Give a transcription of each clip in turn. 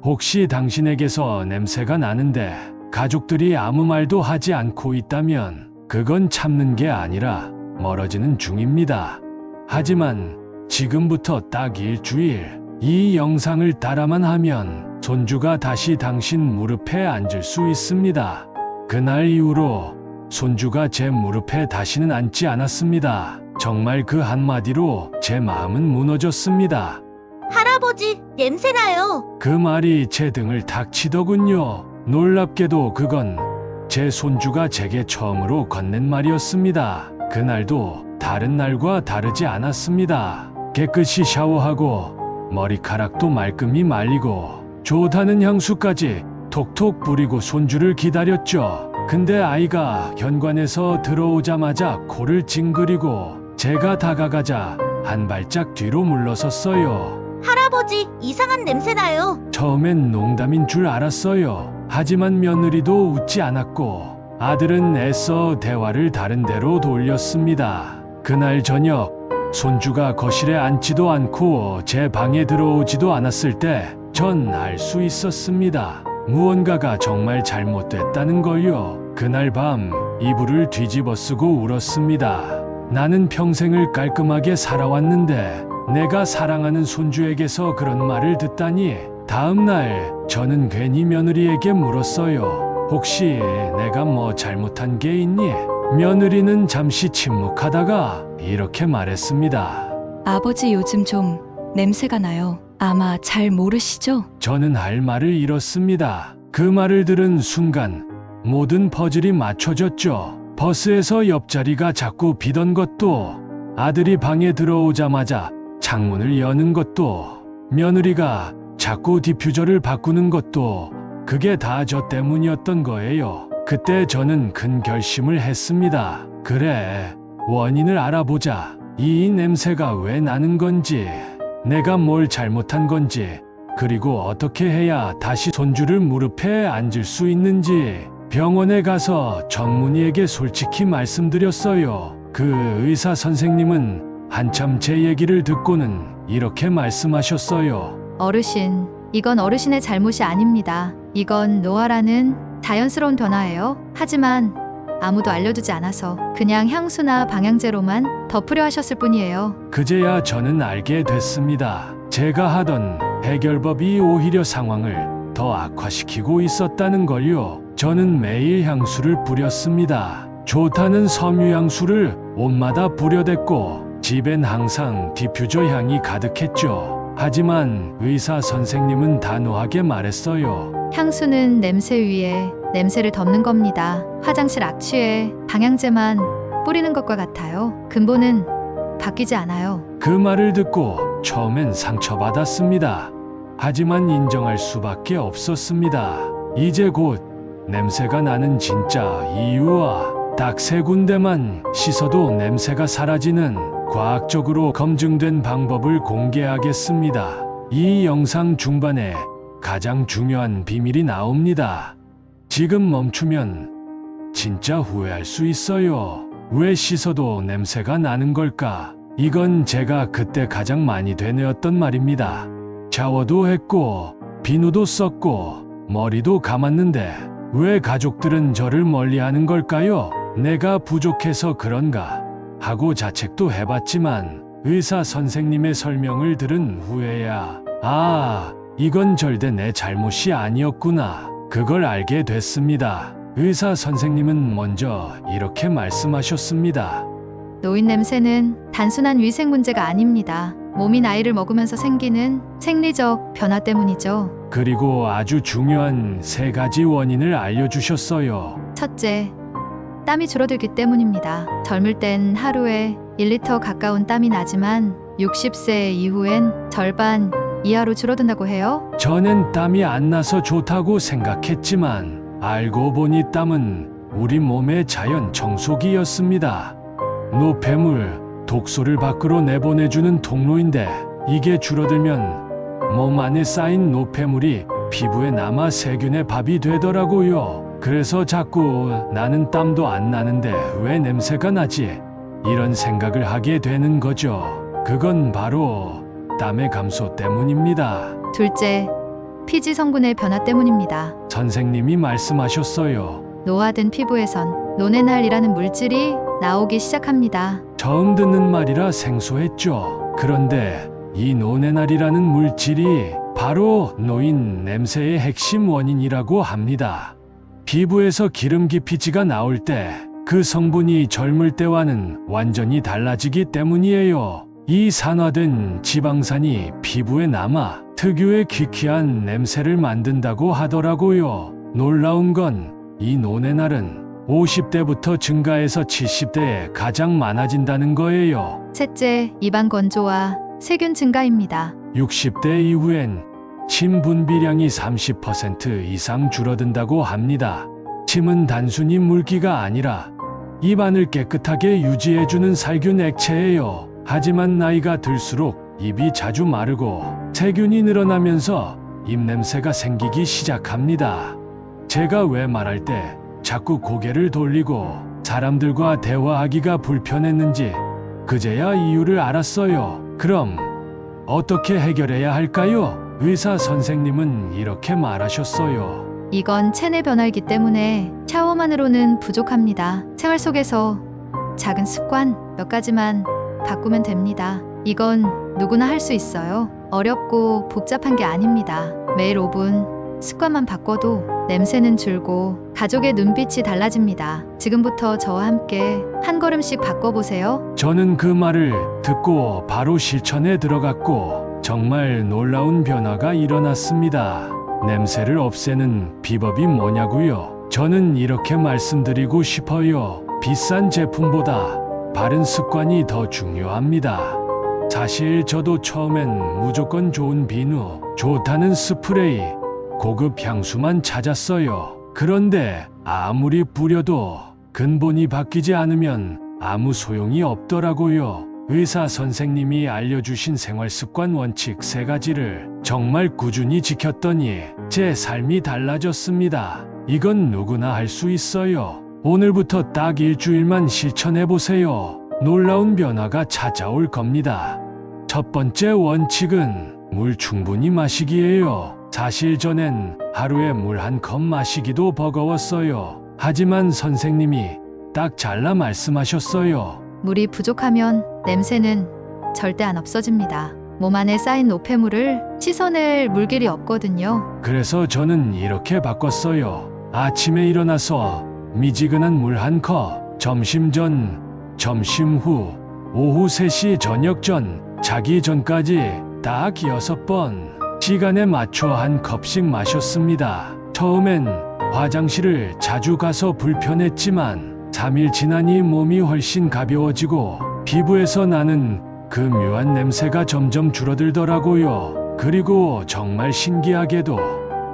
혹시 당신에게서 냄새가 나는데 가족들이 아무 말도 하지 않고 있다면 그건 참는 게 아니라 멀어지는 중입니다. 하지만 지금부터 딱 일주일 이 영상을 따라만 하면 손주가 다시 당신 무릎에 앉을 수 있습니다. 그날 이후로 손주가 제 무릎에 다시는 앉지 않았습니다. 정말 그 한마디로 제 마음은 무너졌습니다. 할아버지, 냄새나요. 그 말이 제 등을 탁 치더군요. 놀랍게도 그건 제 손주가 제게 처음으로 건넨 말이었습니다. 그날도 다른 날과 다르지 않았습니다. 깨끗이 샤워하고 머리카락도 말끔히 말리고 좋다는 향수까지 톡톡 뿌리고 손주를 기다렸죠. 근데 아이가 현관에서 들어오자마자 코를 찡그리고 제가 다가가자 한 발짝 뒤로 물러섰어요. 할아버지, 이상한 냄새나요. 처음엔 농담인 줄 알았어요. 하지만 며느리도 웃지 않았고 아들은 애써 대화를 다른 데로 돌렸습니다. 그날 저녁 손주가 거실에 앉지도 않고 제 방에 들어오지도 않았을 때 전 알 수 있었습니다. 무언가가 정말 잘못됐다는 걸요. 그날 밤 이불을 뒤집어 쓰고 울었습니다. 나는 평생을 깔끔하게 살아왔는데 내가 사랑하는 손주에게서 그런 말을 듣다니. 다음 날 저는 괜히 며느리에게 물었어요. 혹시 내가 뭐 잘못한 게 있니? 며느리는 잠시 침묵하다가 이렇게 말했습니다. 아버지 요즘 좀 냄새가 나요. 아마 잘 모르시죠? 저는 할 말을 잃었습니다. 그 말을 들은 순간 모든 퍼즐이 맞춰졌죠. 버스에서 옆자리가 자꾸 비던 것도, 아들이 방에 들어오자마자 창문을 여는 것도, 며느리가 자꾸 디퓨저를 바꾸는 것도 그게 다 저 때문이었던 거예요. 그때 저는 큰 결심을 했습니다. 그래, 원인을 알아보자. 이 냄새가 왜 나는 건지, 내가 뭘 잘못한 건지, 그리고 어떻게 해야 다시 손주를 무릎에 앉을 수 있는지. 병원에 가서 전문의에게 솔직히 말씀드렸어요. 그 의사 선생님은 한참 제 얘기를 듣고는 이렇게 말씀하셨어요. 어르신, 이건 어르신의 잘못이 아닙니다. 이건 노화라는 자연스러운 변화예요. 하지만 아무도 알려주지 않아서 그냥 향수나 방향제로만 덮으려 하셨을 뿐이에요. 그제야 저는 알게 됐습니다. 제가 하던 해결법이 오히려 상황을 더 악화시키고 있었다는 걸요. 저는 매일 향수를 뿌렸습니다. 좋다는 섬유 향수를 옷마다 뿌려댔고 집엔 항상 디퓨저 향이 가득했죠. 하지만 의사 선생님은 단호하게 말했어요. 향수는 냄새 위에 냄새를 덮는 겁니다. 화장실 악취에 방향제만 뿌리는 것과 같아요. 근본은 바뀌지 않아요. 그 말을 듣고 처음엔 상처받았습니다. 하지만 인정할 수밖에 없었습니다. 이제 곧 냄새가 나는 진짜 이유와 딱 3군데만 씻어도 냄새가 사라지는 과학적으로 검증된 방법을 공개하겠습니다. 이 영상 중반에 가장 중요한 비밀이 나옵니다. 지금 멈추면 진짜 후회할 수 있어요. 왜 씻어도 냄새가 나는 걸까? 이건 제가 그때 가장 많이 되뇌었던 말입니다. 샤워도 했고 비누도 썼고 머리도 감았는데 왜 가족들은 저를 멀리하는 걸까요? 내가 부족해서 그런가 하고 자책도 해봤지만 의사 선생님의 설명을 들은 후에야 이건 절대 내 잘못이 아니었구나, 그걸 알게 됐습니다. 의사 선생님은 먼저 이렇게 말씀하셨습니다. 노인 냄새는 단순한 위생 문제가 아닙니다. 몸이 나이를 먹으면서 생기는 생리적 변화 때문이죠. 그리고 아주 중요한 3가지 원인을 알려주셨어요. 첫째, 땀이 줄어들기 때문입니다. 젊을 땐 하루에 1리터 가까운 땀이 나지만 60세 이후엔 절반 이하로 줄어든다고 해요. 저는 땀이 안 나서 좋다고 생각했지만 알고 보니 땀은 우리 몸의 자연 청소기였습니다. 노폐물, 독소를 밖으로 내보내주는 통로인데 이게 줄어들면 몸 안에 쌓인 노폐물이 피부에 남아 세균의 밥이 되더라고요. 그래서 자꾸 나는 땀도 안 나는데 왜 냄새가 나지? 이런 생각을 하게 되는 거죠. 그건 바로 땀의 감소 때문입니다. 둘째, 피지 성분의 변화 때문입니다. 선생님이 말씀하셨어요. 노화된 피부에선 노네날이라는 물질이 나오기 시작합니다. 처음 듣는 말이라 생소했죠. 그런데 이 노네날이라는 물질이 바로 노인 냄새의 핵심 원인이라고 합니다. 피부에서 기름기 피지가 나올 때 그 성분이 젊을 때와는 완전히 달라지기 때문이에요. 이 산화된 지방산이 피부에 남아 특유의 귀퀴한 냄새를 만든다고 하더라고요. 놀라운 건 이 노네날은 50대부터 증가해서 70대에 가장 많아진다는 거예요. 셋째, 입안 건조와 세균 증가입니다. 60대 이후엔 침 분비량이 30% 이상 줄어든다고 합니다. 침은 단순히 물기가 아니라 입안을 깨끗하게 유지해주는 살균 액체예요. 하지만 나이가 들수록 입이 자주 마르고 세균이 늘어나면서 입냄새가 생기기 시작합니다. 제가 왜 말할 때 자꾸 고개를 돌리고 사람들과 대화하기가 불편했는지 그제야 이유를 알았어요. 그럼 어떻게 해결해야 할까요? 의사 선생님은 이렇게 말하셨어요. 이건 체내 변화이기 때문에 샤워만으로는 부족합니다. 생활 속에서 작은 습관 몇 가지만 바꾸면 됩니다. 이건 누구나 할 수 있어요. 어렵고 복잡한 게 아닙니다. 매일 5분 습관만 바꿔도 냄새는 줄고 가족의 눈빛이 달라집니다. 지금부터 저와 함께 한 걸음씩 바꿔보세요. 저는 그 말을 듣고 바로 실천에 들어갔고 정말 놀라운 변화가 일어났습니다. 냄새를 없애는 비법이 뭐냐고요? 저는 이렇게 말씀드리고 싶어요. 비싼 제품보다 바른 습관이 더 중요합니다. 사실 저도 처음엔 무조건 좋은 비누, 좋다는 스프레이, 고급 향수만 찾았어요. 그런데 아무리 뿌려도 근본이 바뀌지 않으면 아무 소용이 없더라고요. 의사 선생님이 알려주신 생활습관 원칙 3가지를 정말 꾸준히 지켰더니 제 삶이 달라졌습니다. 이건 누구나 할 수 있어요. 오늘부터 딱 일주일만 실천해보세요. 놀라운 변화가 찾아올 겁니다. 첫 번째 원칙은 물 충분히 마시기예요. 사실 전엔 하루에 물 1컵 마시기도 버거웠어요. 하지만 선생님이 딱 잘라 말씀하셨어요. 물이 부족하면 냄새는 절대 안 없어집니다. 몸 안에 쌓인 노폐물을 씻어낼 물길이 없거든요. 그래서 저는 이렇게 바꿨어요. 아침에 일어나서 미지근한 물 1컵, 점심 전, 점심 후, 오후 3시 저녁 전, 자기 전까지 딱 6번 시간에 맞춰 1컵씩 마셨습니다. 처음엔 화장실을 자주 가서 불편했지만 3일 지나니 몸이 훨씬 가벼워지고 피부에서 나는 그 묘한 냄새가 점점 줄어들더라고요. 그리고 정말 신기하게도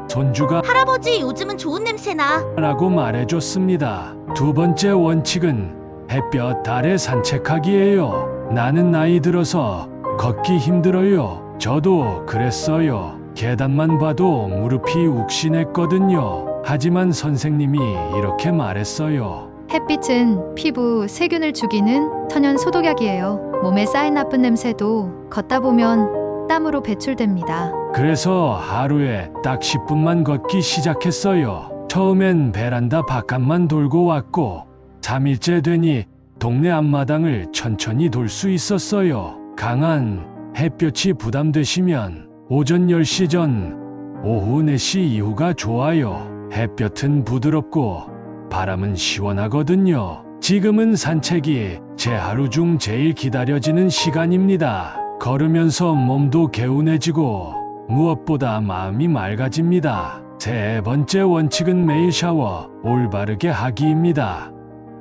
손주가 할아버지, 요즘은 좋은 냄새나. 라고 말해줬습니다. 두 번째 원칙은 햇볕 아래 산책하기예요. 나는 나이 들어서 걷기 힘들어요. 저도 그랬어요. 계단만 봐도 무릎이 욱신했거든요. 하지만 선생님이 이렇게 말했어요. 햇빛은 피부 세균을 죽이는 천연 소독약이에요. 몸에 쌓인 나쁜 냄새도 걷다 보면 땀으로 배출됩니다. 그래서 하루에 딱 10분만 걷기 시작했어요. 처음엔 베란다 바깥만 돌고 왔고 3일째 되니 동네 앞마당을 천천히 돌 수 있었어요. 강한 햇볕이 부담되시면 오전 10시 전, 오후 4시 이후가 좋아요. 햇볕은 부드럽고 바람은 시원하거든요. 지금은 산책이 제 하루 중 제일 기다려지는 시간입니다. 걸으면서 몸도 개운해지고 무엇보다 마음이 맑아집니다. 세 번째 원칙은 매일 샤워 올바르게 하기입니다.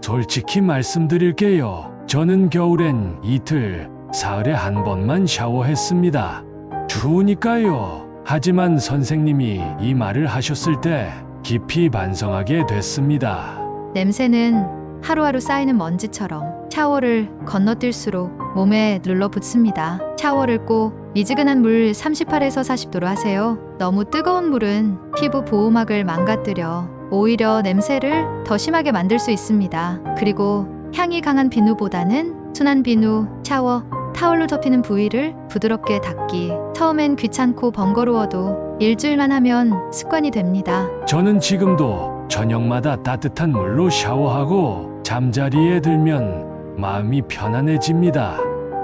솔직히 말씀드릴게요. 저는 겨울엔 이틀, 사흘에 1번만 샤워했습니다. 추우니까요. 하지만 선생님이 이 말을 하셨을 때 깊이 반성하게 됐습니다. 냄새는 하루하루 쌓이는 먼지처럼 샤워를 건너뛸수록 몸에 눌러붙습니다. 샤워를 꼭 미지근한 물 38에서 40도로 하세요. 너무 뜨거운 물은 피부 보호막을 망가뜨려 오히려 냄새를 더 심하게 만들 수 있습니다. 그리고 향이 강한 비누보다는 순한 비누, 샤워, 타올로 덮이는 부위를 부드럽게 닦기. 처음엔 귀찮고 번거로워도 일주일만 하면 습관이 됩니다. 저는 지금도 저녁마다 따뜻한 물로 샤워하고 잠자리에 들면 마음이 편안해집니다.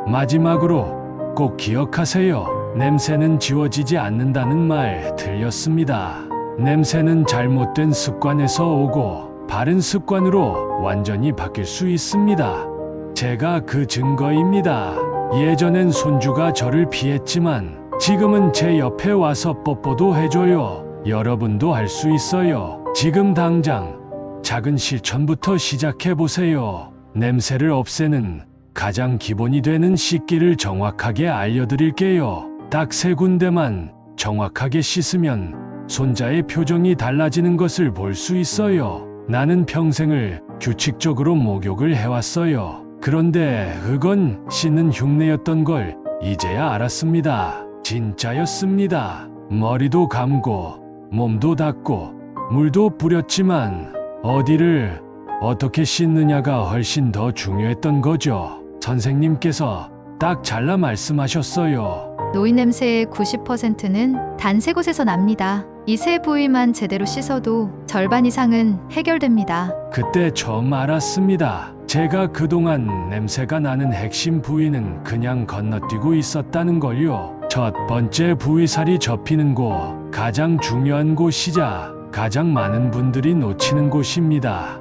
마지막으로 꼭 기억하세요. 냄새는 지워지지 않는다는 말 들렸습니다. 냄새는 잘못된 습관에서 오고 바른 습관으로 완전히 바뀔 수 있습니다. 제가 그 증거입니다. 예전엔 손주가 저를 피했지만 지금은 제 옆에 와서 뽀뽀도 해줘요. 여러분도 할 수 있어요. 지금 당장 작은 실천부터 시작해보세요. 냄새를 없애는 가장 기본이 되는 씻기를 정확하게 알려드릴게요. 딱 3군데만 정확하게 씻으면 손자의 표정이 달라지는 것을 볼 수 있어요. 나는 평생을 규칙적으로 목욕을 해왔어요. 그런데 그건 씻는 흉내였던 걸 이제야 알았습니다. 진짜였습니다. 머리도 감고 몸도 닦고 물도 뿌렸지만 어디를 어떻게 씻느냐가 훨씬 더 중요했던 거죠. 선생님께서 딱 잘라 말씀하셨어요. 노인 냄새의 90%는 단 3곳에서 납니다. 이 3부위만 제대로 씻어도 절반 이상은 해결됩니다. 그때 처음 알았습니다. 제가 그동안 냄새가 나는 핵심 부위는 그냥 건너뛰고 있었다는 걸요. 첫 번째 부위살이 접히는 곳, 가장 중요한 곳이자 가장 많은 분들이 놓치는 곳입니다.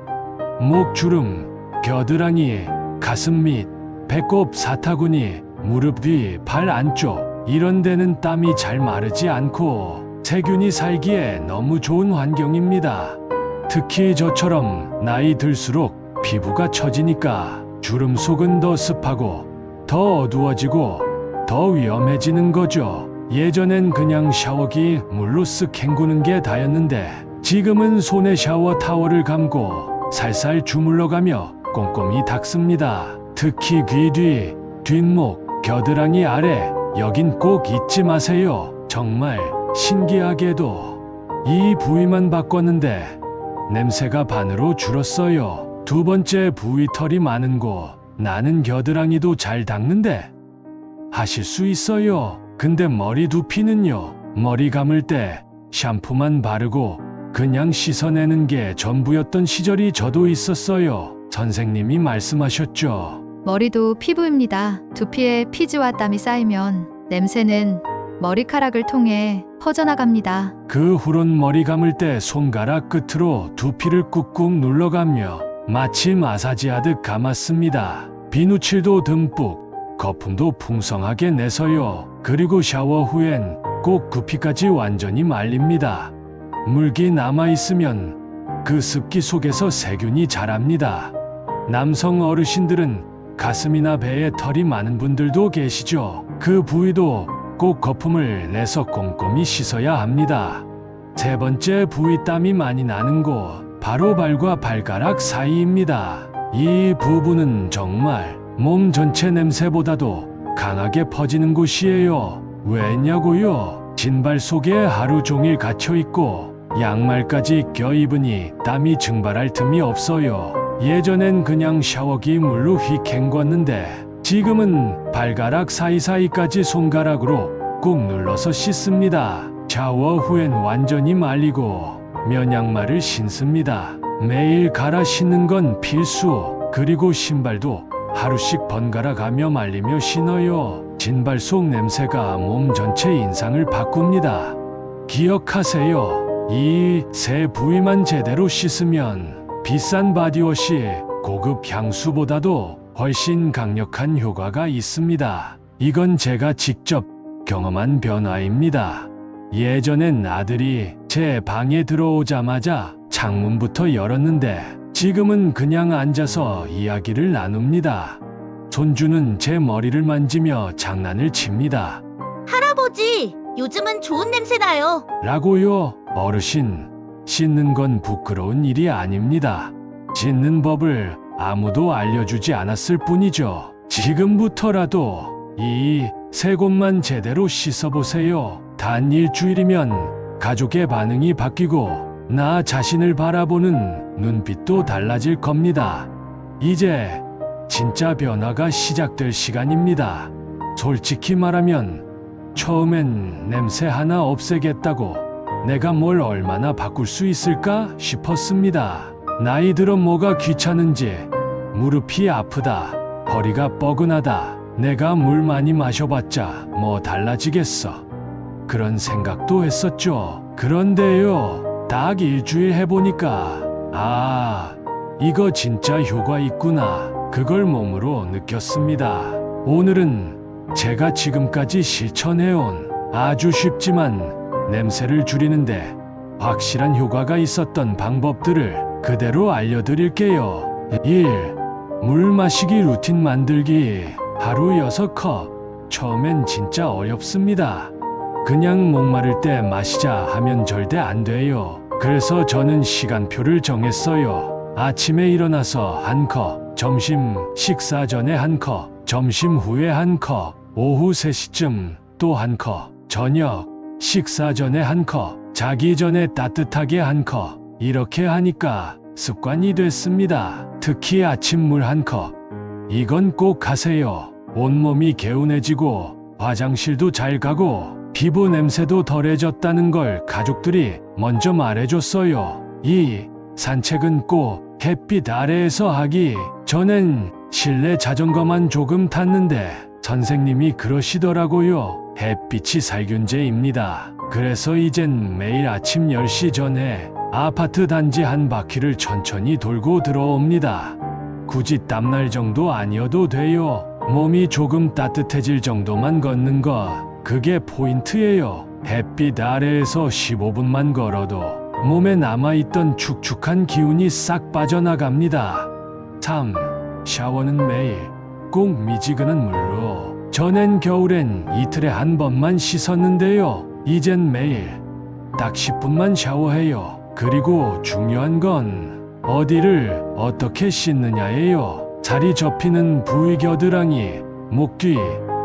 목 주름, 겨드랑이, 가슴 및 배꼽, 사타구니, 무릎 뒤, 발 안쪽 이런 데는 땀이 잘 마르지 않고 세균이 살기에 너무 좋은 환경입니다. 특히 저처럼 나이 들수록 피부가 처지니까 주름 속은 더 습하고 더 어두워지고 더 위험해지는 거죠. 예전엔 그냥 샤워기 물로 쓱 헹구는 게 다였는데 지금은 손에 샤워 타월을 감고 살살 주물러가며 꼼꼼히 닦습니다. 특히 귀 뒤, 뒷목, 겨드랑이 아래 여긴 꼭 잊지 마세요. 정말 신기하게도 이 부위만 바꿨는데 냄새가 반으로 줄었어요. 두 번째 부위 털이 많은 곳, 나는 겨드랑이도 잘 닦는데 하실 수 있어요. 근데 머리 두피는요. 머리 감을 때 샴푸만 바르고 그냥 씻어내는 게 전부였던 시절이 저도 있었어요. 선생님이 말씀하셨죠. 머리도 피부입니다. 두피에 피지와 땀이 쌓이면 냄새는 머리카락을 통해 퍼져나갑니다. 그 후론 머리 감을 때 손가락 끝으로 두피를 꾹꾹 눌러가며 마치 마사지하듯 감았습니다. 비누칠도 듬뿍, 거품도 풍성하게 내서요. 그리고 샤워 후엔 꼭 두피까지 완전히 말립니다. 물기 남아있으면 그 습기 속에서 세균이 자랍니다. 남성 어르신들은 가슴이나 배에 털이 많은 분들도 계시죠. 그 부위도 꼭 거품을 내서 꼼꼼히 씻어야 합니다. 세 번째 부위 땀이 많이 나는 곳, 바로 발과 발가락 사이입니다. 이 부분은 정말 몸 전체 냄새보다도 강하게 퍼지는 곳이에요. 왜냐고요? 신발 속에 하루 종일 갇혀있고 양말까지 껴입으니 땀이 증발할 틈이 없어요. 예전엔 그냥 샤워기 물로 휙 헹궜는데 지금은 발가락 사이사이까지 손가락으로 꾹 눌러서 씻습니다. 샤워 후엔 완전히 말리고 면양말을 신습니다. 매일 갈아 신는 건 필수. 그리고 신발도 하루씩 번갈아 가며 말리며 신어요. 신발 속 냄새가 몸 전체 인상을 바꿉니다. 기억하세요. 이 세 부위만 제대로 씻으면 비싼 바디워시, 고급 향수보다도 훨씬 강력한 효과가 있습니다. 이건 제가 직접 경험한 변화입니다. 예전엔 아들이 제 방에 들어오자마자 창문부터 열었는데 지금은 그냥 앉아서 이야기를 나눕니다. 손주는 제 머리를 만지며 장난을 칩니다. 할아버지, 요즘은 좋은 냄새 나요. 라고요. 어르신, 씻는 건 부끄러운 일이 아닙니다. 씻는 법을 아무도 알려주지 않았을 뿐이죠. 지금부터라도 이 세 곳만 제대로 씻어보세요. 단 일주일이면 가족의 반응이 바뀌고 나 자신을 바라보는 눈빛도 달라질 겁니다. 이제 진짜 변화가 시작될 시간입니다. 솔직히 말하면 처음엔 냄새 하나 없애겠다고 내가 뭘 얼마나 바꿀 수 있을까 싶었습니다. 나이 들어 뭐가 귀찮은지, 무릎이 아프다, 허리가 뻐근하다, 내가 물 많이 마셔봤자 뭐 달라지겠어. 그런 생각도 했었죠. 그런데요, 딱 일주일 해보니까 이거 진짜 효과 있구나. 그걸 몸으로 느꼈습니다. 오늘은 제가 지금까지 실천해온 아주 쉽지만 냄새를 줄이는데 확실한 효과가 있었던 방법들을 그대로 알려드릴게요. 1. 물 마시기 루틴 만들기. 하루 6컵. 처음엔 진짜 어렵습니다. 그냥 목마를 때 마시자 하면 절대 안 돼요. 그래서 저는 시간표를 정했어요. 아침에 일어나서 1컵, 점심 식사 전에 1컵, 점심 후에 1컵, 오후 3시쯤 또 1컵, 저녁 식사 전에 1컵, 자기 전에 따뜻하게 1컵. 이렇게 하니까 습관이 됐습니다. 특히 아침 물 1컵. 이건 꼭 하세요. 온몸이 개운해지고 화장실도 잘 가고 피부 냄새도 덜해졌다는 걸 가족들이 먼저 말해줬어요. 2. 산책은 꼭 햇빛 아래에서 하기. 전엔 실내 자전거만 조금 탔는데 선생님이 그러시더라고요. 햇빛이 살균제입니다. 그래서 이젠 매일 아침 10시 전에 아파트 단지 한 바퀴를 천천히 돌고 들어옵니다. 굳이 땀날 정도 아니어도 돼요. 몸이 조금 따뜻해질 정도만 걷는 것, 그게 포인트예요. 햇빛 아래에서 15분만 걸어도 몸에 남아있던 축축한 기운이 싹 빠져나갑니다. 3. 샤워는 매일 꼭 미지근한 물로. 전엔 겨울엔 이틀에 한 번만 씻었는데요. 이젠 매일 딱 10분만 샤워해요. 그리고 중요한 건 어디를 어떻게 씻느냐예요. 살이 접히는 부위 겨드랑이, 목 뒤,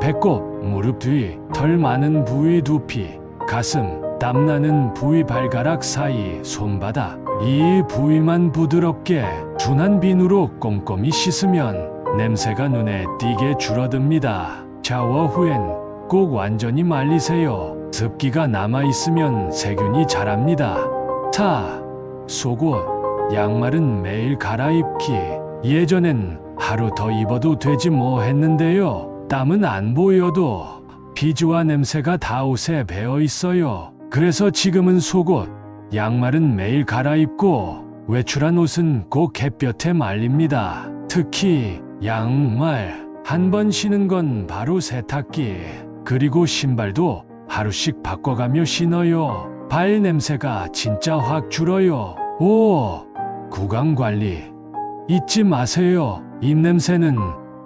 배꼽, 무릎 뒤, 털 많은 부위 두피, 가슴, 땀나는 부위 발가락 사이, 손바닥. 이 부위만 부드럽게 둔한 비누로 꼼꼼히 씻으면 냄새가 눈에 띄게 줄어듭니다. 샤워 후엔 꼭 완전히 말리세요. 습기가 남아있으면 세균이 자랍니다. 4. 속옷, 양말은 매일 갈아입기. 예전엔 하루 더 입어도 되지 뭐 했는데요. 땀은 안 보여도 피지와 냄새가 다 옷에 배어 있어요. 그래서 지금은 속옷, 양말은 매일 갈아입고 외출한 옷은 꼭 햇볕에 말립니다. 특히 양말, 한 번 신은 건 바로 세탁기. 그리고 신발도 하루씩 바꿔가며 신어요. 발 냄새가 진짜 확 줄어요. 5. 구강 관리 잊지 마세요. 입냄새는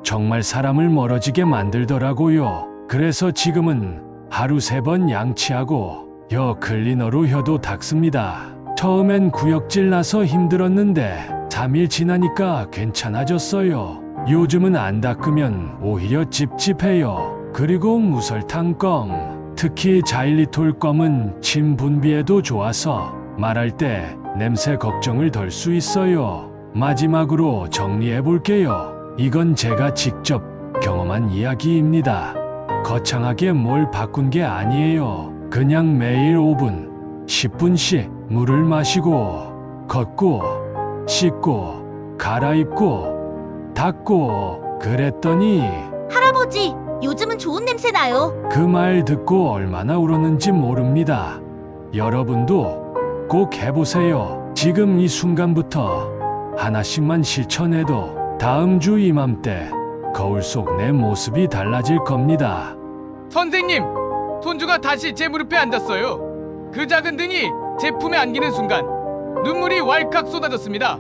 정말 사람을 멀어지게 만들더라고요. 그래서 지금은 하루 3번 양치하고 혀 클리너로 혀도 닦습니다. 처음엔 구역질 나서 힘들었는데 3일 지나니까 괜찮아졌어요. 요즘은 안 닦으면 오히려 찝찝해요. 그리고 무설탕 껌, 특히 자일리톨 껌은 침 분비에도 좋아서 말할 때 냄새 걱정을 덜 수 있어요. 마지막으로 정리해 볼게요. 이건 제가 직접 경험한 이야기입니다. 거창하게 뭘 바꾼 게 아니에요. 그냥 매일 5분, 10분씩 물을 마시고, 걷고, 씻고, 갈아입고, 닦고, 그랬더니 할아버지, 요즘은 좋은 냄새 나요. 그 말 듣고 얼마나 울었는지 모릅니다. 여러분도 꼭 해보세요. 지금 이 순간부터 하나씩만 실천해도 다음 주 이맘때 거울 속 내 모습이 달라질 겁니다. 선생님, 손주가 다시 제 무릎에 앉았어요. 그 작은 등이 제 품에 안기는 순간 눈물이 왈칵 쏟아졌습니다.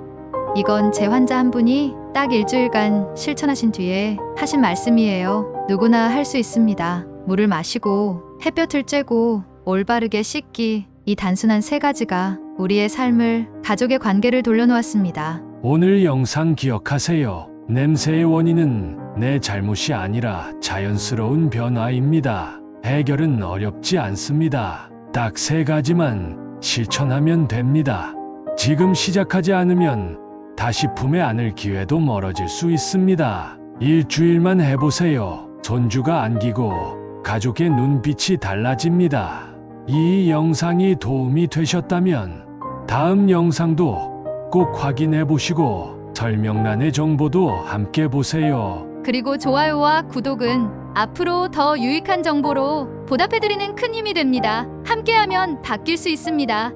이건 제 환자 한 분이 딱 일주일간 실천하신 뒤에 하신 말씀이에요. 누구나 할 수 있습니다. 물을 마시고 햇볕을 쬐고 올바르게 씻기, 이 단순한 3가지가 우리의 삶을, 가족의 관계를 돌려놓았습니다. 오늘 영상 기억하세요. 냄새의 원인은 내 잘못이 아니라 자연스러운 변화입니다. 해결은 어렵지 않습니다. 딱 3가지만 실천하면 됩니다. 지금 시작하지 않으면 다시 품에 안을 기회도 멀어질 수 있습니다. 일주일만 해보세요. 손주가 안기고 가족의 눈빛이 달라집니다. 이 영상이 도움이 되셨다면 다음 영상도 꼭 확인해 보시고 설명란의 정보도 함께 보세요. 그리고 좋아요와 구독은 앞으로 더 유익한 정보로 보답해드리는 큰 힘이 됩니다. 함께하면 바뀔 수 있습니다.